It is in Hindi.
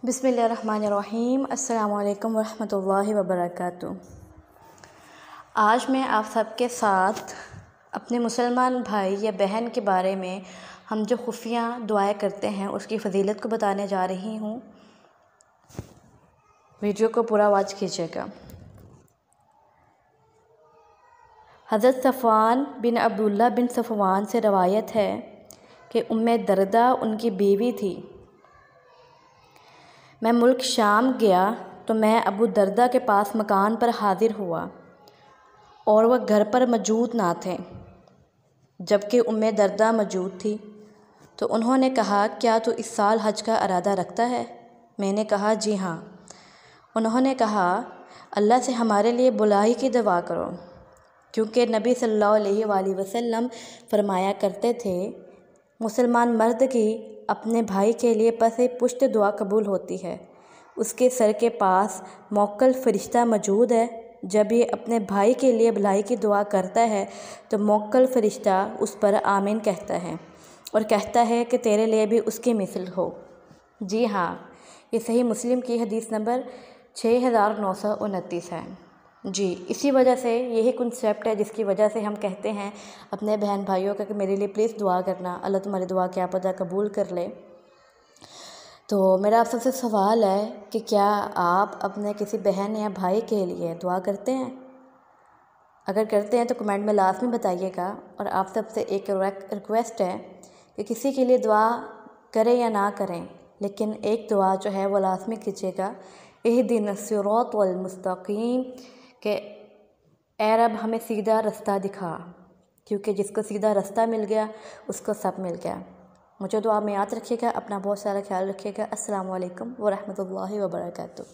बिस्मिल्लाहिर्रहमानिर्रहीम। अस्सलामु अलैकुम वरहमतुल्लाहि वबरकातुहू। आज मैं आप सबके साथ अपने मुसलमान भाई या बहन के बारे में हम जो खुफिया दुआएं करते हैं उसकी फ़जीलत को बताने जा रही हूँ। वीडियो को पूरा वॉच कीजिएगा। हज़रत सफ़वान बिन अब्दुल्ला बिन सफ़वान से रवायत है कि उम्मे दर्दा उनकी बीवी थी। मैं मुल्क शाम गया तो मैं अबू दर्दा के पास मकान पर हाज़िर हुआ और वह घर पर मौजूद ना थे, जबकि उम्मे दर्दा मौजूद थी। तो उन्होंने कहा, क्या तू इस साल हज का इरादा रखता है? मैंने कहा, जी हाँ। उन्होंने कहा, अल्लाह से हमारे लिए बुलाई की दुआ करो, क्योंकि नबी सल्लल्लाहु अलैहि वसल्लम फरमाया करते थे, मुसलमान मर्द की अपने भाई के लिए पसे पुश्त दुआ कबूल होती है। उसके सर के पास मोक्कल फ़रिश्ता मौजूद है। जब ये अपने भाई के लिए भलाई की दुआ करता है तो मोक्कल फ़रिश्ता उस पर आमीन कहता है और कहता है कि तेरे लिए भी उसकी मिसल हो। जी हाँ, ये सही मुस्लिम की हदीस नंबर 6929 है। जी, इसी वजह से यही कॉन्सेप्ट है जिसकी वजह से हम कहते हैं अपने बहन भाइयों का कि मेरे लिए प्लीज़ दुआ करना, अल्लाह तुम्हारी दुआ क्या पता कबूल कर ले। तो मेरा आप सबसे सवाल है कि क्या आप अपने किसी बहन या भाई के लिए दुआ करते हैं? अगर करते हैं तो कमेंट में लाजमी बताइएगा। और आप सबसे एक रिक्वेस्ट है कि किसी के लिए दुआ करें या ना करें, लेकिन एक दुआ जो है वो लाजमी कीजिएगा, इहदिनस सिरातल मुस्तकीम, कि ए रब हमें सीधा रास्ता दिखा, क्योंकि जिसको सीधा रास्ता मिल गया उसको सब मिल गया। मुझे दुआ में याद रखिएगा। अपना बहुत सारा ख्याल रखिएगा। अस्सलामु अलैकुम वरहमतुल्लाहि वबरकातुहू।